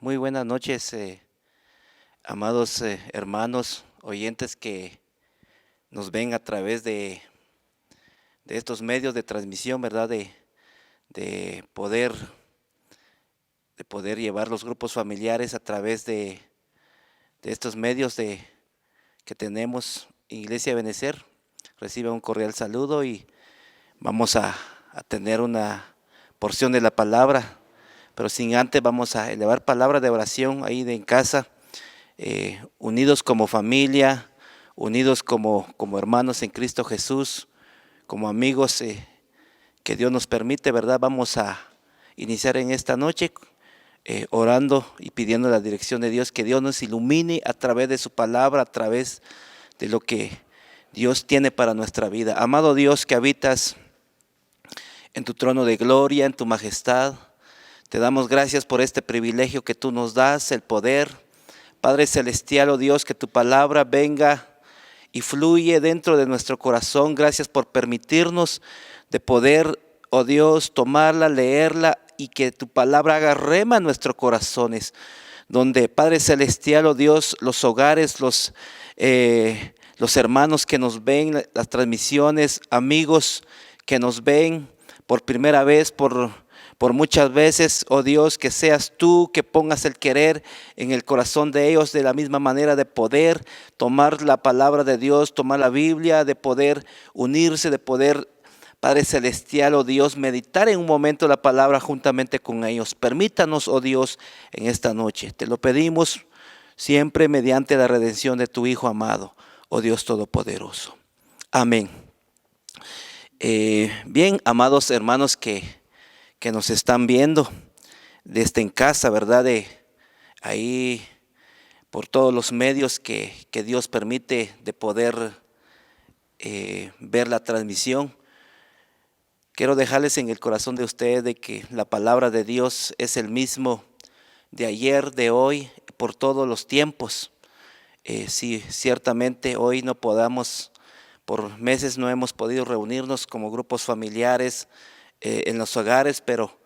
Muy buenas noches, amados hermanos, oyentes que nos ven a través de estos medios de transmisión, ¿verdad? De poder, de poder llevar los grupos familiares a través de estos medios que tenemos. Iglesia Benecer recibe un cordial saludo y vamos a tener una porción de la palabra, pero sin antes vamos a elevar palabra de oración ahí en casa. Unidos como familia, unidos como hermanos en Cristo Jesús, como amigos que Dios nos permite, ¿verdad? Vamos a iniciar en esta noche orando y pidiendo la dirección de Dios, que Dios nos ilumine a través de su palabra, a través de lo que Dios tiene para nuestra vida. Amado Dios, que habitas en tu trono de gloria, en tu majestad, te damos gracias por este privilegio que tú nos das, el poder. Padre celestial, oh Dios, que tu palabra venga y fluye dentro de nuestro corazón. Gracias por permitirnos de poder, oh Dios, tomarla, leerla y que tu palabra haga rema en nuestros corazones. Donde, Padre celestial, oh Dios, los hogares, los hermanos que nos ven, las transmisiones, amigos que nos ven por primera vez, por muchas veces, oh Dios, que seas tú que pongas el querer en el corazón de ellos de la misma manera de poder tomar la palabra de Dios, tomar la Biblia, de poder unirse, de poder, Padre Celestial, oh Dios, meditar en un momento la palabra juntamente con ellos. Permítanos, oh Dios, en esta noche. Te lo pedimos siempre mediante la redención de tu Hijo amado, oh Dios Todopoderoso. Amén. Bien, amados hermanos que nos están viendo desde en casa, ¿verdad? Ahí por todos los medios que Dios permite de poder ver la transmisión. Quiero dejarles en el corazón de ustedes de que la palabra de Dios es el mismo de ayer, de hoy, por todos los tiempos. Sí, ciertamente hoy no podamos, por meses no hemos podido reunirnos como grupos familiares, en los hogares, pero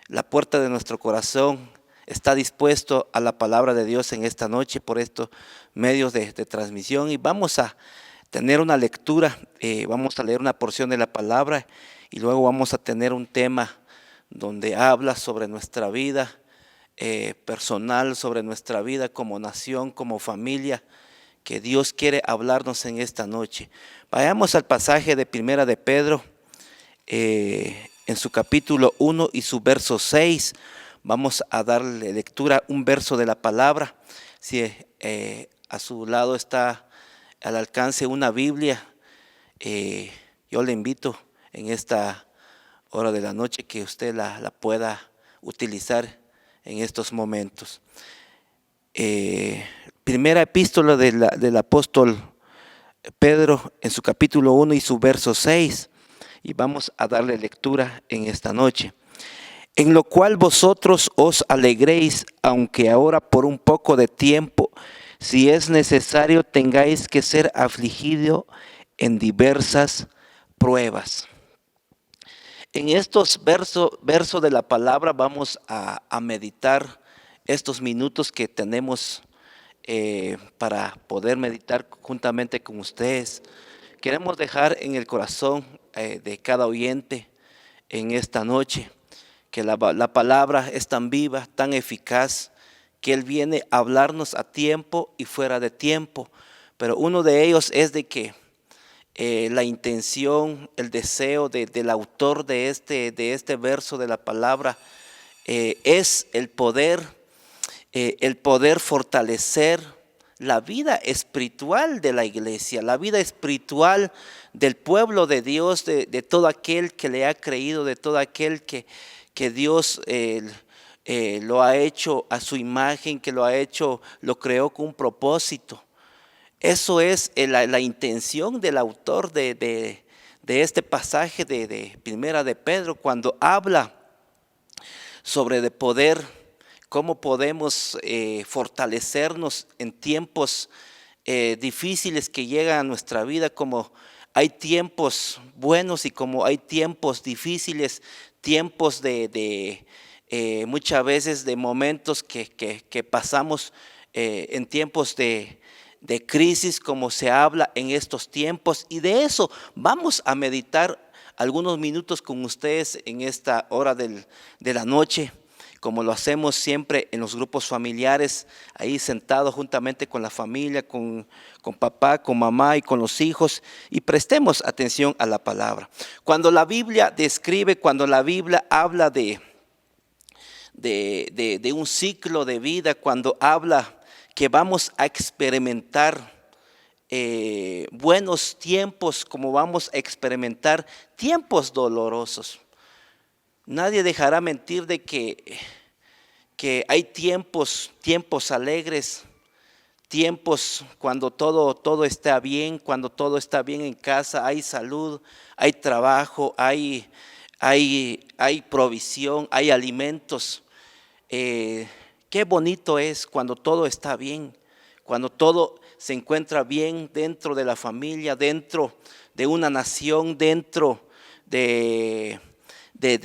la puerta de nuestro corazón está dispuesto a la palabra de Dios en esta noche por estos medios de transmisión, y vamos a tener una lectura, vamos a leer una porción de la palabra y luego vamos a tener un tema donde habla sobre nuestra vida personal, sobre nuestra vida como nación, como familia, que Dios quiere hablarnos en esta noche. Vayamos al pasaje de Primera de Pedro, en su capítulo 1 y su verso 6, vamos a darle lectura un verso de la palabra. Si a su lado está al alcance una Biblia, yo le invito en esta hora de la noche que usted la pueda utilizar en estos momentos. Primera epístola del apóstol Pedro en su capítulo 1 y su verso 6. Y vamos a darle lectura en esta noche. En lo cual vosotros os alegréis, aunque ahora por un poco de tiempo, si es necesario, tengáis que ser afligido en diversas pruebas. En estos versos de la palabra vamos a meditar estos minutos que tenemos para poder meditar juntamente con ustedes. Queremos dejar en el corazón de cada oyente en esta noche que la palabra es tan viva, tan eficaz, que Él viene a hablarnos a tiempo y fuera de tiempo. Pero uno de ellos es de que la intención, el deseo del autor de este verso de la palabra es el poder fortalecer la vida espiritual de la iglesia, la vida espiritual del pueblo de Dios, de todo aquel que le ha creído, de todo aquel que Dios lo ha hecho a su imagen, que lo creó con un propósito. Eso es la intención del autor de este pasaje de Primera de Pedro, cuando habla sobre de poder. ¿Cómo podemos fortalecernos en tiempos difíciles que llegan a nuestra vida? Como hay tiempos buenos y como hay tiempos difíciles, tiempos de muchas veces de momentos que pasamos en tiempos de crisis, como se habla en estos tiempos, y de eso vamos a meditar algunos minutos con ustedes en esta hora de la noche, como lo hacemos siempre en los grupos familiares, ahí sentados juntamente con la familia, con papá, con mamá y con los hijos, y prestemos atención a la palabra. Cuando la Biblia describe, cuando la Biblia habla de un ciclo de vida, cuando habla que vamos a experimentar buenos tiempos, como vamos a experimentar tiempos dolorosos. Nadie dejará mentir de que hay tiempos alegres, tiempos cuando todo está bien, cuando todo está bien en casa, hay salud, hay trabajo, hay provisión, hay alimentos. Qué bonito es cuando todo está bien, cuando todo se encuentra bien dentro de la familia, dentro de una nación, dentro de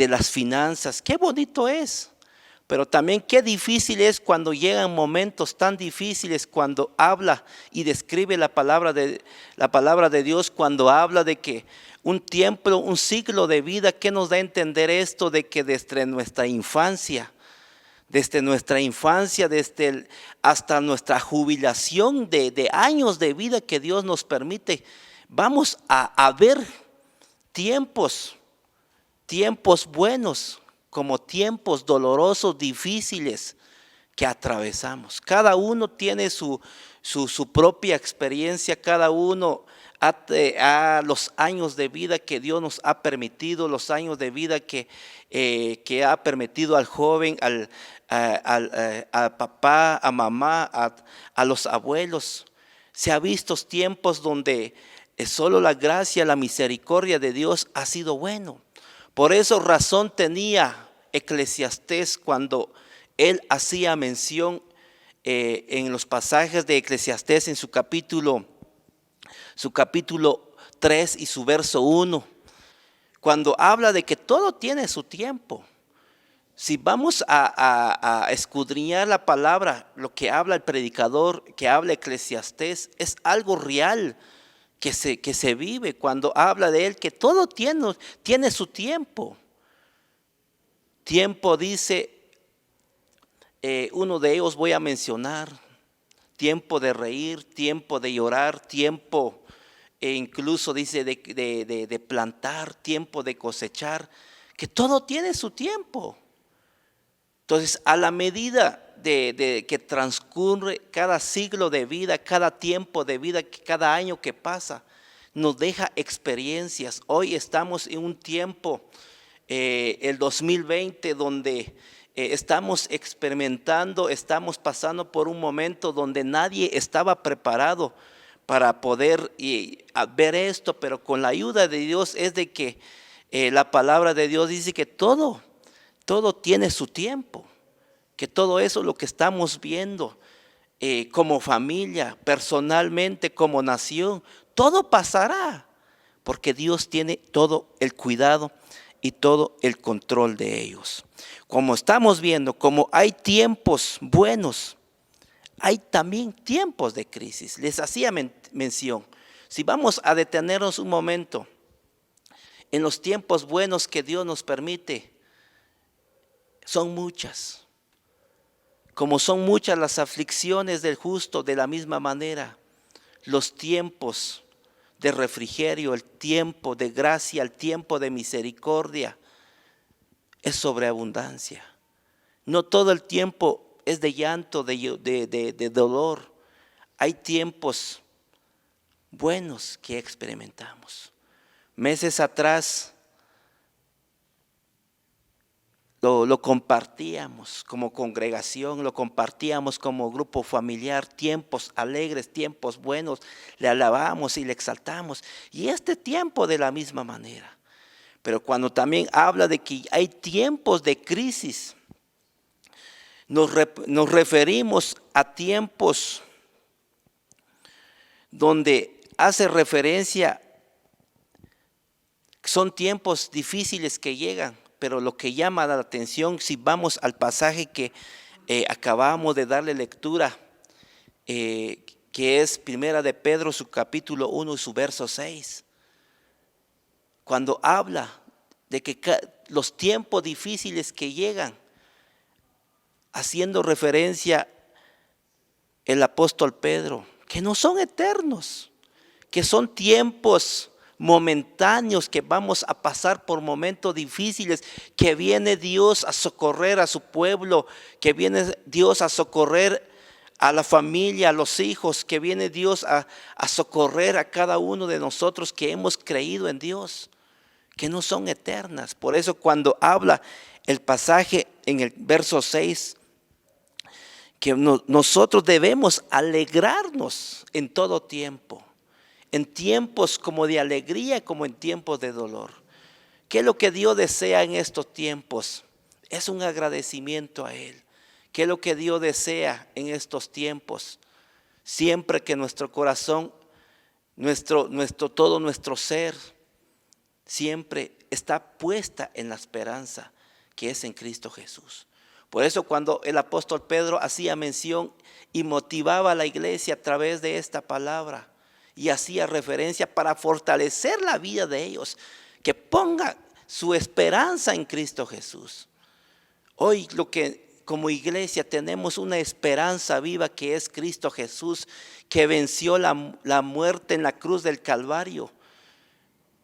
las finanzas. Qué bonito es. Pero también qué difícil es cuando llegan momentos tan difíciles, cuando habla y describe la palabra de Dios, cuando habla de que un tiempo, un ciclo de vida. ¿Qué nos da a entender esto? De que desde nuestra infancia, hasta nuestra jubilación de años de vida que Dios nos permite, vamos a ver tiempos buenos como tiempos dolorosos, difíciles que atravesamos. Cada uno tiene su propia experiencia, cada uno a los años de vida que Dios nos ha permitido, los años de vida que ha permitido al joven, al papá, a mamá, a los abuelos. Se ha visto tiempos donde solo la gracia, la misericordia de Dios ha sido bueno. Por eso razón tenía Eclesiastés cuando él hacía mención en los pasajes de Eclesiastés en su capítulo 3 y su verso 1, cuando habla de que todo tiene su tiempo. Si vamos a escudriñar la palabra, lo que habla el predicador, que habla Eclesiastés, es algo real que se vive cuando habla de él, que todo tiene su tiempo. Tiempo, dice, uno de ellos voy a mencionar: tiempo de reír, tiempo de llorar, tiempo, incluso dice de plantar, tiempo de cosechar, que todo tiene su tiempo. Entonces, a la medida de que transcurre cada siglo de vida, cada tiempo de vida, cada año que pasa, nos deja experiencias. Hoy estamos en un tiempo, el 2020, donde estamos experimentando, estamos pasando por un momento donde nadie estaba preparado para poder ver esto, pero con la ayuda de Dios es de que la palabra de Dios dice que todo tiene su tiempo, que todo eso lo que estamos viendo como familia, personalmente, como nación, todo pasará, porque Dios tiene todo el cuidado y todo el control de ellos. Como estamos viendo, como hay tiempos buenos, hay también tiempos de crisis. Les hacía mención. Si vamos a detenernos un momento en los tiempos buenos que Dios nos permite, son muchas. Como son muchas las aflicciones del justo, de la misma manera, los tiempos de refrigerio, el tiempo de gracia, el tiempo de misericordia, es sobreabundancia. No todo el tiempo es de llanto, de dolor. Hay tiempos buenos que experimentamos. Meses atrás lo compartíamos como congregación, lo compartíamos como grupo familiar, tiempos alegres, tiempos buenos, le alabamos y le exaltamos. Y este tiempo de la misma manera. Pero cuando también habla de que hay tiempos de crisis, nos referimos a tiempos donde hace referencia, son tiempos difíciles que llegan, pero lo que llama la atención, si vamos al pasaje que acabamos de darle lectura, que es Primera de Pedro, su capítulo 1 y su verso 6, cuando habla de que los tiempos difíciles que llegan, haciendo referencia el apóstol Pedro, que no son eternos, que son tiempos momentáneos, que vamos a pasar por momentos difíciles, que viene Dios a socorrer a su pueblo, que viene Dios a socorrer a la familia, a los hijos, que viene Dios a socorrer a cada uno de nosotros que hemos creído en Dios, que no son eternas. Por eso cuando habla el pasaje en el verso 6, que nosotros debemos alegrarnos en todo tiempo, en tiempos como de alegría, como en tiempos de dolor. ¿Qué es lo que Dios desea en estos tiempos? Es un agradecimiento a Él. ¿Qué es lo que Dios desea en estos tiempos? Siempre que nuestro corazón, todo nuestro ser, siempre está puesta en la esperanza que es en Cristo Jesús. Por eso cuando el apóstol Pedro hacía mención y motivaba a la iglesia a través de esta palabra y hacía referencia para fortalecer la vida de ellos, que pongan su esperanza en Cristo Jesús. Hoy lo que como iglesia tenemos una esperanza viva que es Cristo Jesús, que venció la muerte en la cruz del Calvario.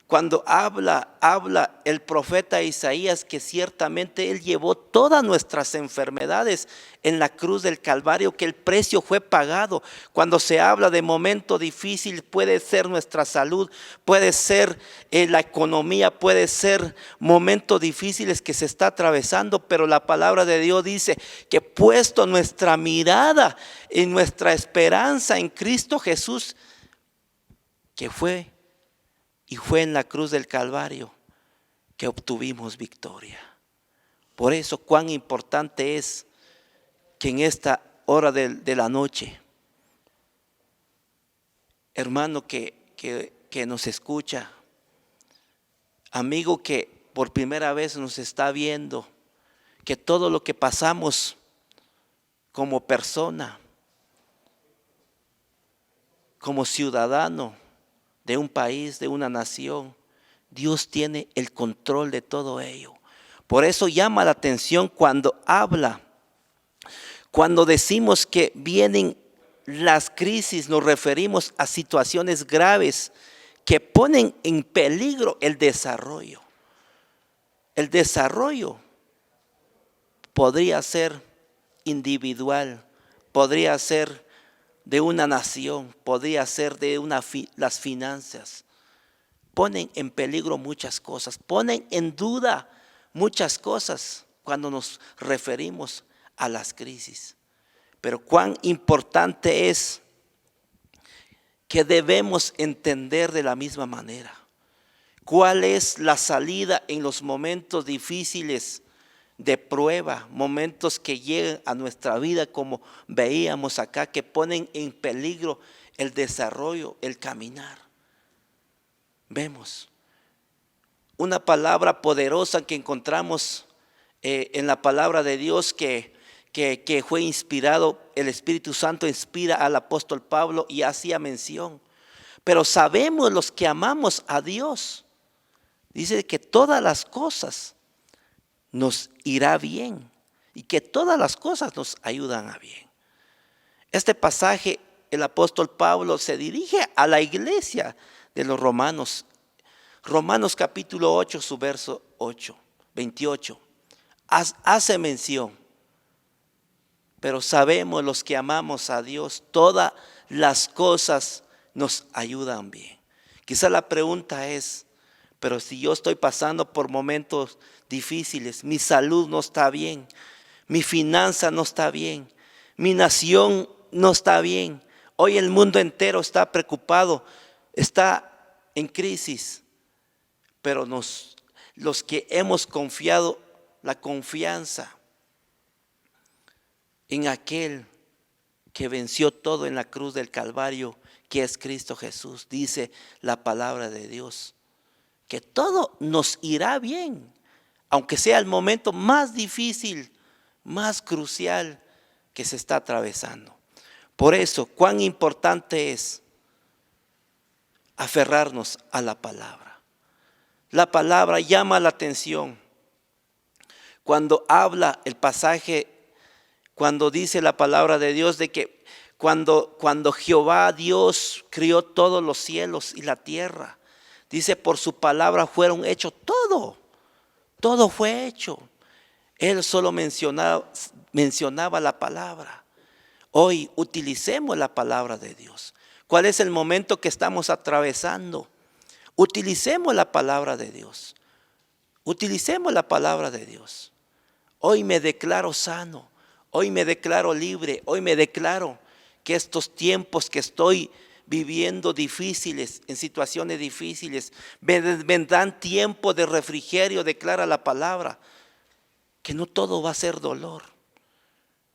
Cuando habla el profeta Isaías que ciertamente Él llevó todas nuestras enfermedades en la cruz del Calvario, que el precio fue pagado. Cuando se habla de momento difícil, puede ser nuestra salud, puede ser la economía, puede ser momentos difíciles que se está atravesando, pero la palabra de Dios dice que puesto nuestra mirada en nuestra esperanza en Cristo Jesús, que fue en la cruz del Calvario que obtuvimos victoria. Por eso cuán importante es que en esta hora de la noche, hermano que nos escucha, amigo que por primera vez nos está viendo, que todo lo que pasamos como persona, como ciudadano de un país, de una nación, Dios tiene el control de todo ello. Por eso llama la atención cuando habla, cuando decimos que vienen las crisis, nos referimos a situaciones graves que ponen en peligro el desarrollo. El desarrollo podría ser individual, podría ser de una nación, podría ser de las finanzas. Ponen en peligro muchas cosas, ponen en duda muchas cosas cuando nos referimos a las crisis. Pero cuán importante es que debemos entender de la misma manera cuál es la salida en los momentos difíciles de prueba, momentos que llegan a nuestra vida, como veíamos acá, que ponen en peligro el desarrollo, el caminar. Vemos una palabra poderosa que encontramos en la palabra de Dios, que fue inspirado, el Espíritu Santo inspira al apóstol Pablo y hacía mención. Pero sabemos los que amamos a Dios, dice que todas las cosas nos irá bien y que todas las cosas nos ayudan a bien. Este pasaje, el apóstol Pablo se dirige a la iglesia de los romanos. Romanos capítulo 8, su verso 28. Hace mención, pero sabemos los que amamos a Dios, todas las cosas nos ayudan bien. Quizá la pregunta es, pero si yo estoy pasando por momentos difíciles, mi salud no está bien, mi finanza no está bien, mi nación no está bien, hoy el mundo entero está preocupado, está en crisis, pero los que hemos confiado la confianza en aquel que venció todo en la cruz del Calvario, que es Cristo Jesús, dice la palabra de Dios, que todo nos irá bien aunque sea el momento más difícil, más crucial que se está atravesando. Por eso, cuán importante es aferrarnos a la palabra. La palabra llama la atención. Cuando habla el pasaje, cuando dice la palabra de Dios de que cuando Jehová Dios crió todos los cielos y la tierra, dice por su palabra fueron hechos todo fue hecho. Él solo mencionaba la palabra. Hoy utilicemos la palabra de Dios. ¿Cuál es el momento que estamos atravesando? Utilicemos la palabra de Dios. Utilicemos la palabra de Dios. Hoy me declaro sano. Hoy me declaro libre. Hoy me declaro que estos tiempos que estoy viviendo difíciles, en situaciones difíciles, vendrán tiempo de refrigerio, declara la palabra. Que no todo va a ser dolor.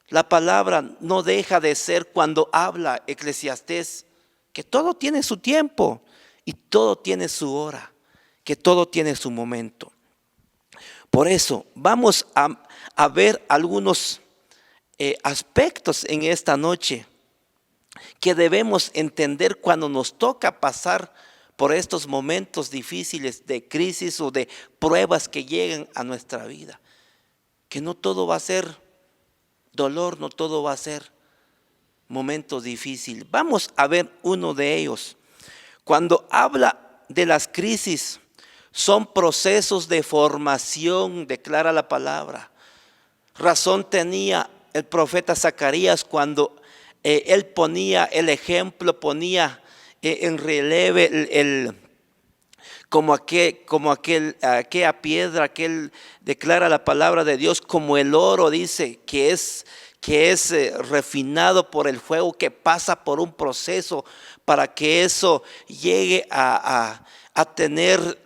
La palabra no deja de ser cuando habla Eclesiastés, que todo tiene su tiempo y todo tiene su hora, que todo tiene su momento. Por eso vamos a ver algunos aspectos en esta noche que debemos entender cuando nos toca pasar por estos momentos difíciles de crisis o de pruebas que llegan a nuestra vida. Que no todo va a ser dolor, no todo va a ser momentos difíciles. Vamos a ver uno de ellos. Cuando habla de las crisis, son procesos de formación, declara la palabra. Razón tenía el profeta Zacarías cuando él ponía el ejemplo, ponía en relieve aquella piedra que él declara la palabra de Dios como el oro, dice que es refinado por el fuego, que pasa por un proceso para que eso llegue a tener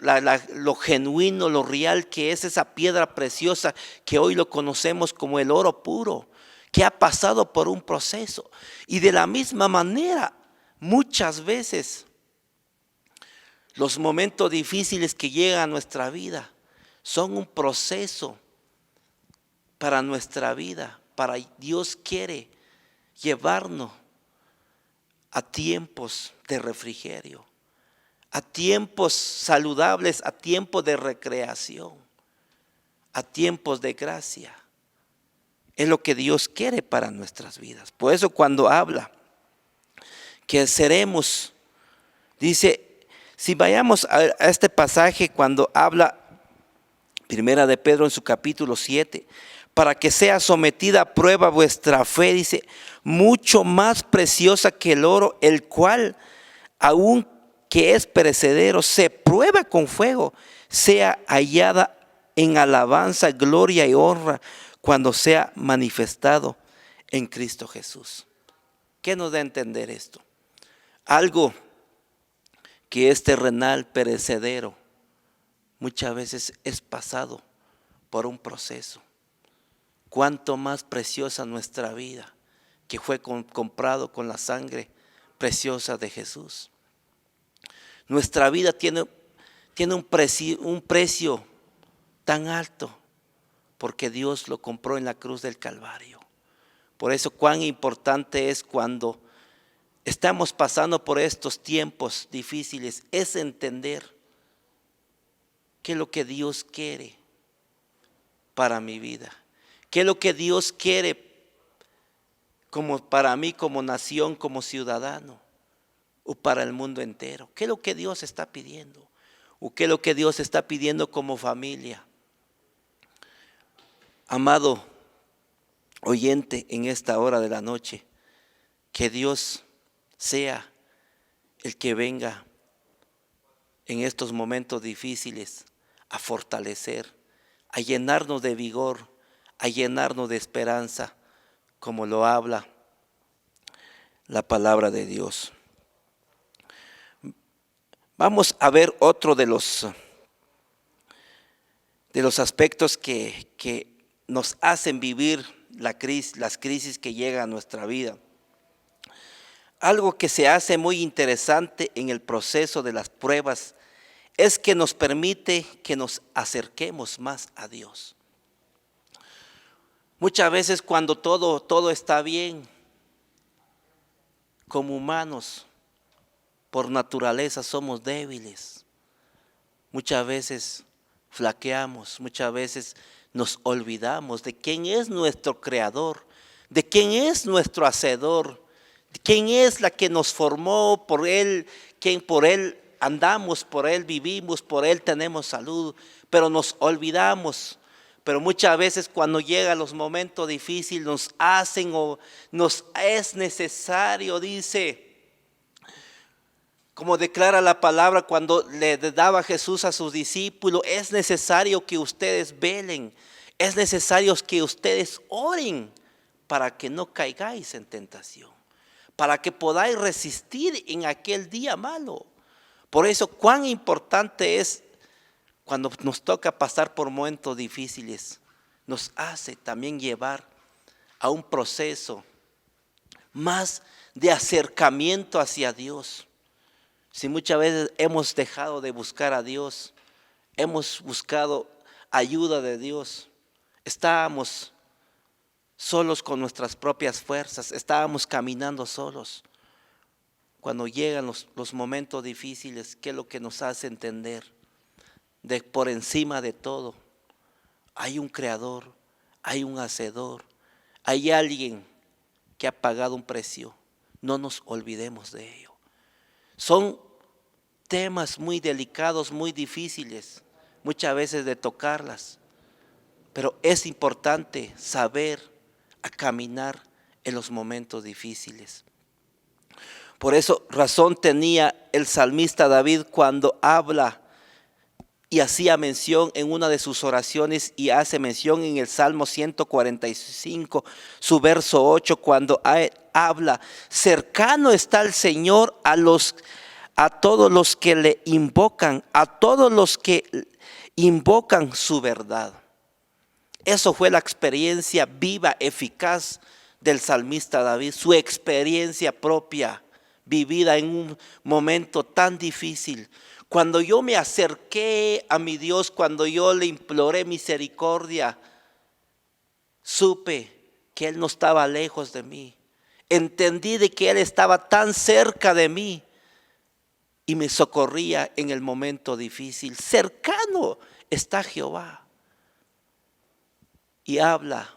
lo genuino, lo real que es esa piedra preciosa que hoy lo conocemos como el oro puro, que ha pasado por un proceso. Y de la misma manera, muchas veces los momentos difíciles que llegan a nuestra vida son un proceso para nuestra vida. Dios quiere llevarnos a tiempos de refrigerio, a tiempos saludables, a tiempos de recreación, a tiempos de gracia. Es lo que Dios quiere para nuestras vidas. Por eso cuando habla que seremos, dice, si vayamos a este pasaje cuando habla Primera de Pedro en su capítulo 7, para que sea sometida a prueba vuestra fe, dice, mucho más preciosa que el oro, el cual, aun que es perecedero, se prueba con fuego, sea hallada en alabanza, gloria y honra cuando sea manifestado en Cristo Jesús. ¿Qué nos da a entender esto? Algo que es terrenal, perecedero, muchas veces es pasado por un proceso. Cuánto más preciosa nuestra vida, que fue comprado con la sangre preciosa de Jesús. Nuestra vida tiene un precio tan alto, porque Dios lo compró en la cruz del Calvario. Por eso cuán importante es cuando estamos pasando por estos tiempos difíciles, es entender qué es lo que Dios quiere para mi vida, qué es lo que Dios quiere como para mí, como nación, como ciudadano, o para el mundo entero. ¿Qué es lo que Dios está pidiendo? ¿O qué es lo que Dios está pidiendo como familia? Amado oyente, en esta hora de la noche, que Dios sea el que venga en estos momentos difíciles a fortalecer, a llenarnos de vigor, a llenarnos de esperanza, como lo habla la palabra de Dios. Vamos a ver otro de los aspectos que nos hacen vivir las crisis que llegan a nuestra vida. Algo que se hace muy interesante en el proceso de las pruebas es que nos permite que nos acerquemos más a Dios. Muchas veces cuando todo está bien, como humanos, por naturaleza somos débiles. Muchas veces flaqueamos, muchas veces nos olvidamos de quién es nuestro creador, de quién es nuestro hacedor, de quién es la que nos formó, por Él, quien por Él andamos, por Él vivimos, por Él tenemos salud, pero nos olvidamos. Pero muchas veces cuando llegan los momentos difíciles nos es necesario, dice, como declara la palabra cuando le daba Jesús a sus discípulos, es necesario que ustedes velen, es necesario que ustedes oren para que no caigáis en tentación, para que podáis resistir en aquel día malo. Por eso cuán importante es cuando nos toca pasar por momentos difíciles, nos hace también llevar a un proceso más de acercamiento hacia Dios. Si muchas veces hemos dejado de buscar a Dios, hemos buscado ayuda de Dios, estábamos solos con nuestras propias fuerzas, estábamos caminando solos. Cuando llegan los momentos difíciles, ¿qué es lo que nos hace entender? De por encima de todo, hay un creador, hay un hacedor, hay alguien que ha pagado un precio. No nos olvidemos de ello. Son temas muy delicados, muy difíciles, muchas veces de tocarlas, pero es importante saber a caminar en los momentos difíciles. Por eso razón tenía el salmista David cuando habla y hacía mención en una de sus oraciones y hace mención en el Salmo 145, su verso 8, cuando habla, cercano está el Señor a todos los que le invocan, a todos los que invocan su verdad. Eso fue la experiencia viva, eficaz del salmista David, su experiencia propia, vivida en un momento tan difícil. Cuando yo me acerqué a mi Dios, cuando yo le imploré misericordia, supe que Él no estaba lejos de mí. Entendí de que Él estaba tan cerca de mí y me socorría en el momento difícil. Cercano está Jehová. Y habla.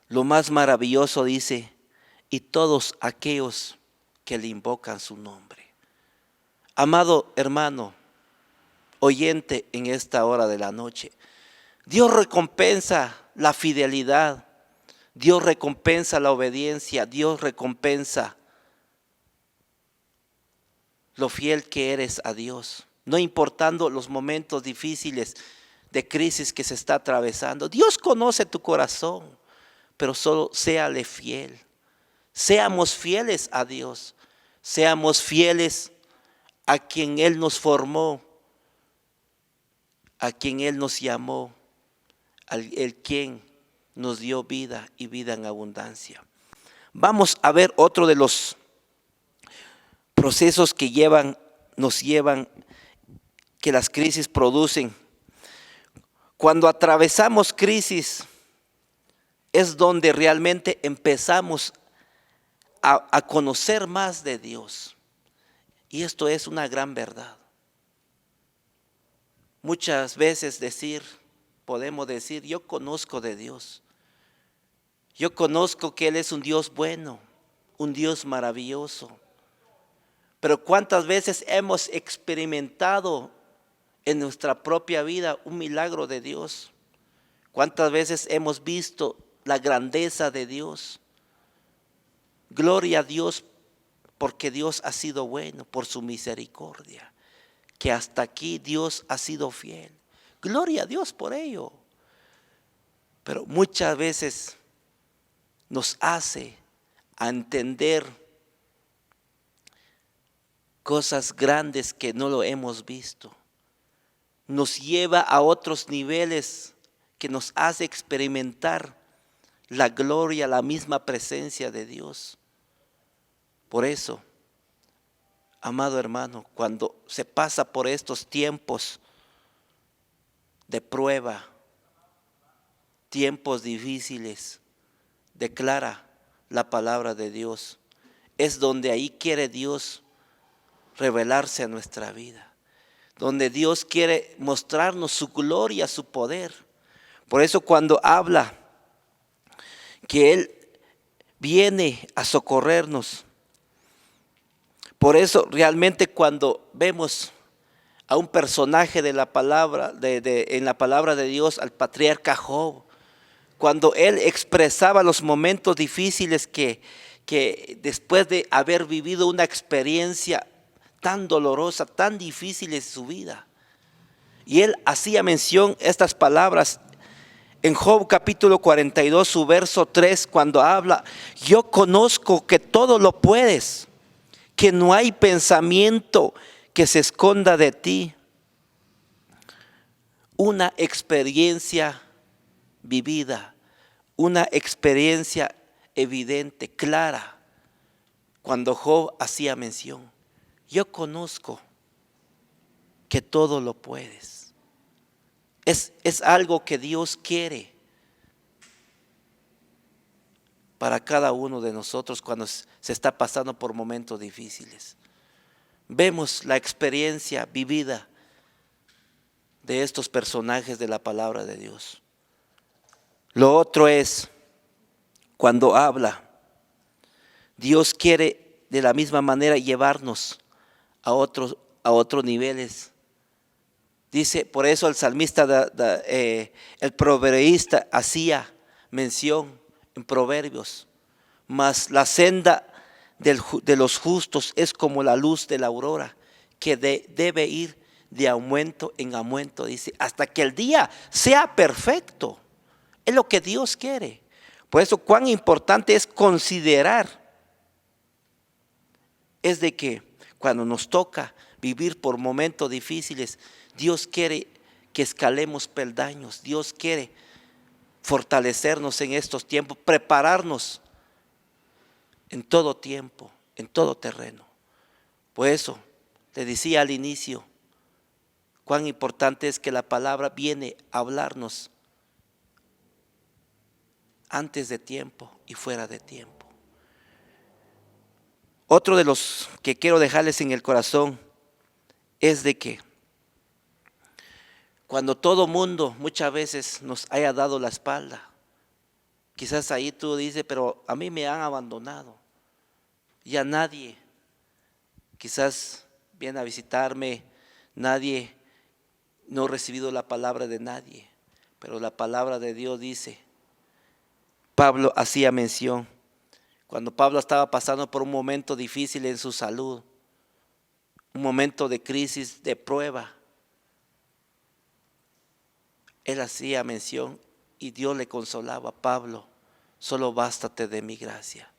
Lo más maravilloso dice, y todos aquellos que le invocan su nombre. Amado hermano, oyente en esta hora de la noche, Dios recompensa la fidelidad, Dios recompensa la obediencia, Dios recompensa lo fiel que eres a Dios, no importando los momentos difíciles de crisis que se está atravesando. Dios conoce tu corazón, pero solo séale fiel. Seamos fieles a Dios, seamos fieles a quien Él nos formó, a quien Él nos llamó, el quien nos dio vida y vida en abundancia. Vamos a ver otro de los procesos que nos llevan, que las crisis producen. Cuando atravesamos crisis es donde realmente empezamos a conocer más de Dios. Y esto es una gran verdad. Muchas veces podemos decir, yo conozco de Dios. Yo conozco que Él es un Dios bueno, un Dios maravilloso. Pero ¿cuántas veces hemos experimentado en nuestra propia vida un milagro de Dios? ¿Cuántas veces hemos visto la grandeza de Dios? Gloria a Dios porque Dios ha sido bueno por su misericordia, que hasta aquí Dios ha sido fiel. Gloria a Dios por ello. Pero muchas veces nos hace a entender cosas grandes que no lo hemos visto. Nos lleva a otros niveles que nos hace experimentar la gloria, la misma presencia de Dios. Por eso, amado hermano, cuando se pasa por estos tiempos de prueba, tiempos difíciles, declara la palabra de Dios. Es donde ahí quiere Dios revelarse a nuestra vida, donde Dios quiere mostrarnos su gloria, su poder. Por eso cuando habla que Él viene a socorrernos, por eso realmente cuando vemos a un personaje de la palabra, en la palabra de Dios, al patriarca Job, cuando él expresaba los momentos difíciles que después de haber vivido una experiencia tan dolorosa, tan difícil en su vida, y él hacía mención estas palabras en Job capítulo 42, su verso 3, cuando habla: yo conozco que todo lo puedes, que no hay pensamiento que se esconda de ti. Una experiencia vivida, una experiencia evidente, clara, cuando Job hacía mención: yo conozco que todo lo puedes. Es algo que Dios quiere para cada uno de nosotros cuando se está pasando por momentos difíciles. Vemos la experiencia vivida de estos personajes de la palabra de Dios. Lo otro es cuando habla, Dios quiere de la misma manera llevarnos a otros niveles. Dice, por eso el salmista, el proverbista hacía mención en Proverbios: mas la senda de los justos es como la luz de la aurora, que debe ir de aumento en aumento, dice, hasta que el día sea perfecto. Es lo que Dios quiere. Por eso cuán importante es considerar, es de que cuando nos toca vivir por momentos difíciles, Dios quiere que escalemos peldaños. Dios quiere fortalecernos en estos tiempos, prepararnos en todo tiempo, en todo terreno. Por eso te decía al inicio cuán importante es que la palabra viene a hablarnos antes de tiempo y fuera de tiempo. Otro de los que quiero dejarles en el corazón es de que cuando todo mundo muchas veces nos haya dado la espalda, quizás ahí tú dices, pero a mí me han abandonado, ya nadie quizás viene a visitarme, nadie, no he recibido la palabra de nadie, pero la palabra de Dios dice, Pablo hacía mención, cuando Pablo estaba pasando por un momento difícil en su salud, un momento de crisis, de prueba, él hacía mención y Dios le consolaba: Pablo, solo bástate de mi gracia,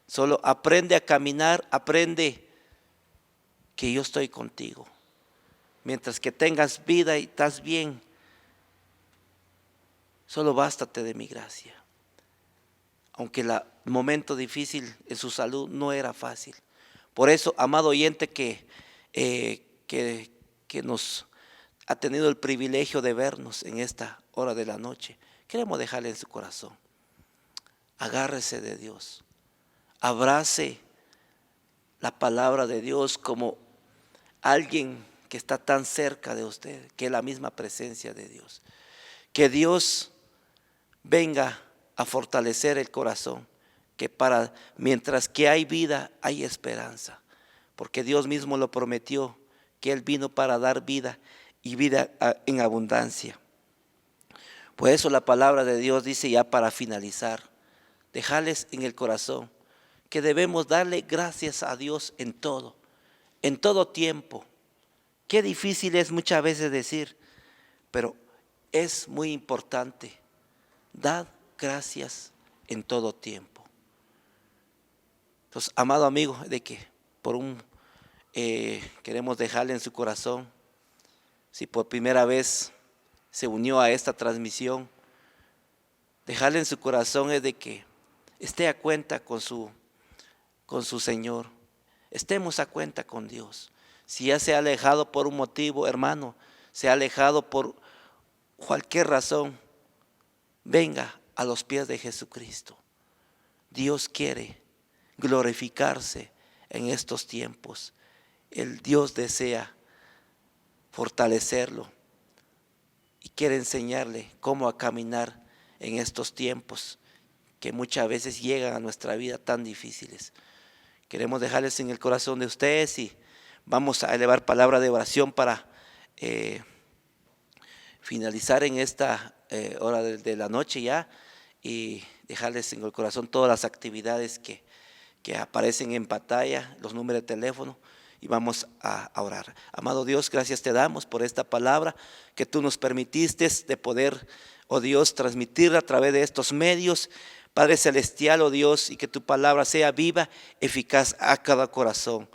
solo aprende a caminar, aprende que yo estoy contigo. Mientras que tengas vida y estás bien, solo bástate de mi gracia. Aunque el momento difícil en su salud no era fácil. Por eso, amado oyente que nos ha tenido el privilegio de vernos en esta hora de la noche, queremos dejarle en su corazón: agárrese de Dios, abrace la palabra de Dios como alguien que está tan cerca de usted, que es la misma presencia de Dios. Que Dios venga a fortalecer el corazón, que mientras que hay vida, hay esperanza, porque Dios mismo lo prometió, que Él vino para dar vida y vida en abundancia. Por eso la palabra de Dios dice, ya para finalizar, dejarles en el corazón que debemos darle gracias a Dios en todo tiempo. Qué difícil es muchas veces decir, pero es muy importante. Dad gracias en todo tiempo. Entonces, amado amigo, de que queremos dejarle en su corazón, si por primera vez se unió a esta transmisión, dejarle en su corazón es de que esté a cuenta con su Señor, estemos a cuenta con Dios. Si ya se ha alejado por un motivo, hermano, se ha alejado por cualquier razón, venga a los pies de Jesucristo. Dios quiere glorificarse en estos tiempos. El Dios desea fortalecerlo y quiere enseñarle cómo a caminar en estos tiempos que muchas veces llegan a nuestra vida tan difíciles. Queremos dejarles en el corazón de ustedes y vamos a elevar palabra de oración para finalizar en esta hora de la noche ya, y dejarles en el corazón todas las actividades que aparecen en pantalla, los números de teléfono, y vamos a orar. Amado Dios, gracias te damos por esta palabra que tú nos permitiste de poder, oh Dios, transmitirla a través de estos medios. Padre celestial, oh Dios, y que tu palabra sea viva, eficaz a cada corazón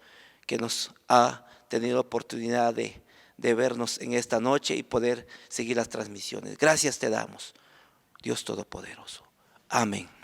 que nos ha tenido oportunidad de vernos en esta noche y poder seguir las transmisiones. Gracias te damos, Dios Todopoderoso. Amén.